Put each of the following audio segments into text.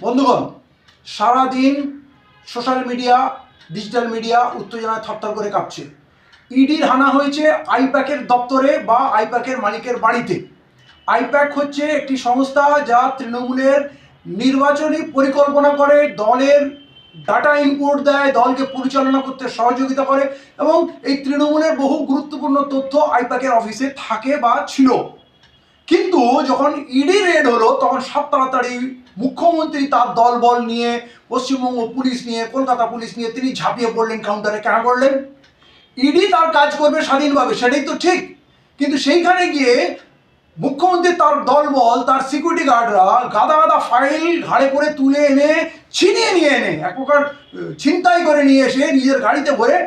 বন্ধুগণ, সারাদিন social media, digital media উত্তেজনায় থরথর করে কাঁপছে। ইডির হানা হয়েছে আইপ্যাকের দপ্তরে বা আইপ্যাকের মালিকের বাড়িতে। আইপ্যাক হচ্ছে একটি সংস্থা যা তৃণমূলের নির্বাচনী পরিকল্পনা করে, দলের ডাটা ইনপুট দেয়, দলকে পরিচালনা করতে সহযোগিতা করে এবং এই তৃণমূলের বহু গুরুত্বপূর্ণ তথ্য আইপ্যাকের অফিসে থাকে বা ছিল। কিন্তু যখন ইডি রেড হলো তখন সাত তাড়াতাড়ি মুখ্যমন্ত্রী তার দলবল নিয়ে, পশ্চিমবঙ্গ পুলিশ নিয়ে, কলকাতা পুলিশ নিয়ে তিনি ঝাঁপিয়ে পড়লেন কাউন্টারে। কেন করলেন? ইডি তার কাজ করবে স্বাধীনভাবে, সেটাই তো ঠিক। কিন্তু সেইখানে গিয়ে মুখ্যমন্ত্রী তার দলবল, তার সিকিউরিটি গার্ডরা গাদা গাদা ফাইল ঘাড়ে করে তুলে এনে, ছিনিয়ে নিয়ে এনে এক প্রকার ছিনতাই করে নিয়ে এসে নিজের গাড়িতে ভরে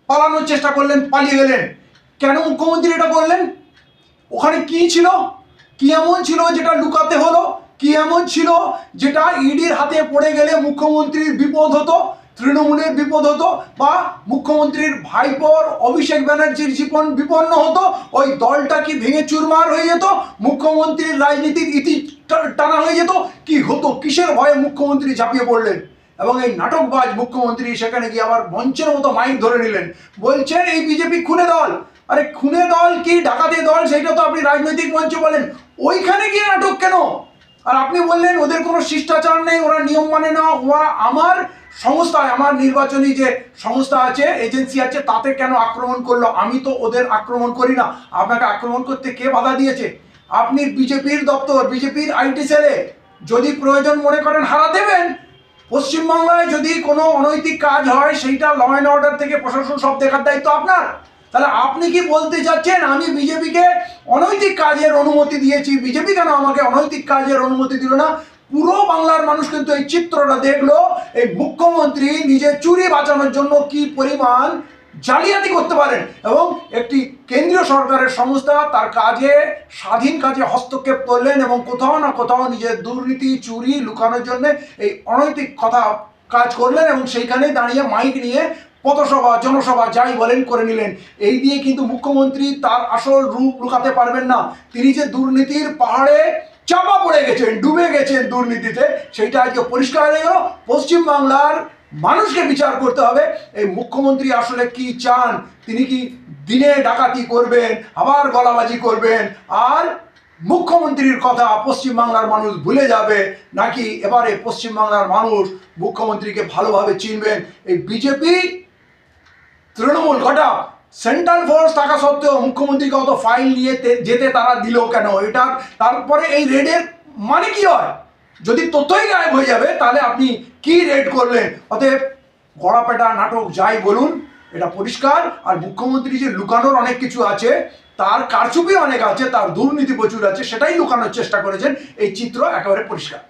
পালানোর চেষ্টা করলেন, পালিয়ে গেলেন। কেন মুখ্যমন্ত্রী এটা করলেন? ওখানে কি ছিল? কি এমন ছিল যেটা লুকাতে হলো? কি এমন ছিল যেটা ইডির হাতে পড়ে গেলে মুখ্যমন্ত্রীর বিপদ হতো, তৃণমূলের বিপদ হতো, বা মুখ্যমন্ত্রীর ভাইপোর অভিষেক ব্যানার্জির জীবন বিপন্ন হতো? ওই দলটা কি ভেঙে চুরমার হয়ে যেত? মুখ্যমন্ত্রীর রাজনীতির ইতি টানা হয়ে যেত? কি হতো? কিসের ভয়ে মুখ্যমন্ত্রী ঝাঁপিয়ে পড়লেন? এবং এই নাটকবাজ মুখ্যমন্ত্রী সেখানে গিয়ে আবার মঞ্চের মতো মাইক ধরে নিলেন, বলছেন এই বিজেপি খুনে দল। আরে খুনে দল কি ডাকাতি দল সেটা তো আপনি রাজনৈতিক মঞ্চে বলেন, ওইখানে গিয়ে নাটক কেন? আর আপনি বললেন ওদের কোনো শিষ্টাচার নেই, ওরা নিয়ম মানে না, ওরা আমার সংস্থায়, আমার নির্বাচনী যে সংস্থা আছে, এজেন্সি আছে, তাতে কেন আক্রমণ করলো? আমি তো ওদের আক্রমণ করি না। আপনাকে আক্রমণ করতে কে বাধা দিয়েছে? আপনি বিজেপির দপ্তর, বিজেপির আইটি সেলে যদি প্রয়োজন মনে করেন হারা দেবেন। পশ্চিমবাংলায় যদি কোনো অনৈতিক কাজ হয় সেইটা ল অ্যান্ড অর্ডার থেকে প্রশাসন সব দেখার দায়িত্ব আপনার। তাহলে আপনি কি বলতে চাচ্ছেন আমি বিজেপিকে অনৈতিক কাজের অনুমতি দিয়েছি? বিজেপি কেন আমাকে অনৈতিক কাজের অনুমতি দিল না? পুরো বাংলার মানুষ কিন্তু এই চিত্রটা দেখলো, এই মুখ্যমন্ত্রী নিজের চুরি বাঁচানোর জন্য কি পরিমাণ জালিয়াতি করতে পারেন। এবং একটি কেন্দ্রীয় সরকারের সংস্থা তার কাজে, স্বাধীন কাজে হস্তক্ষেপ করলেন এবং কোথাও না কোথাও নিজের দুর্নীতি, চুরি লুকানোর জন্য এই অনৈতিক কথা কাজ করলেন এবং সেইখানে দাঁড়িয়ে মাইক নিয়ে পথসভা, জনসভা যাই বলেন করে নিলেন। এই দিয়ে কিন্তু মুখ্যমন্ত্রী তার আসল রূপ লুকাতে পারবেন না। তিনি যে দুর্নীতির পাহাড়ে চাপা পড়ে গেছেন, ডুবে গেছেন দুর্নীতিতে, সেইটা আজকে পরিষ্কার হয়ে গেল। পশ্চিমবাংলার মানুষকে বিচার করতে হবে এই মুখ্যমন্ত্রী আসলে কি চান। তিনি কি দিনে ডাকাতি করবেন, আবার গলাবাজি করবেন, আর মুখ্যমন্ত্রীর কথা পশ্চিমবাংলার মানুষ ভুলে যাবে, নাকি এবারে পশ্চিমবাংলার মানুষ মুখ্যমন্ত্রীকে ভালোভাবে চিনবেন? এই বিজেপি তৃণমূল ঘটা সেন্ট্রাল ফোর্স থাকা সত্ত্বেও মুখ্যমন্ত্রীকে অত ফাইল নিয়ে যেতে তারা দিল কেন? এটা তারপরে এই রেডের মানে কি হয়? যদি তথ্যই গায়েব হয়ে যাবে তাহলে আপনি কি রেড করলেন? অতএব গড়াপেটা নাটক যাই বলুন, এটা পরিষ্কার। আর মুখ্যমন্ত্রী যে লুকানোর অনেক কিছু আছে, তার কারচুপি অনেক আছে, তার দুর্নীতি প্রচুর আছে, সেটাই লুকানোর চেষ্টা করেছেন, এই চিত্র একেবারে পরিষ্কার।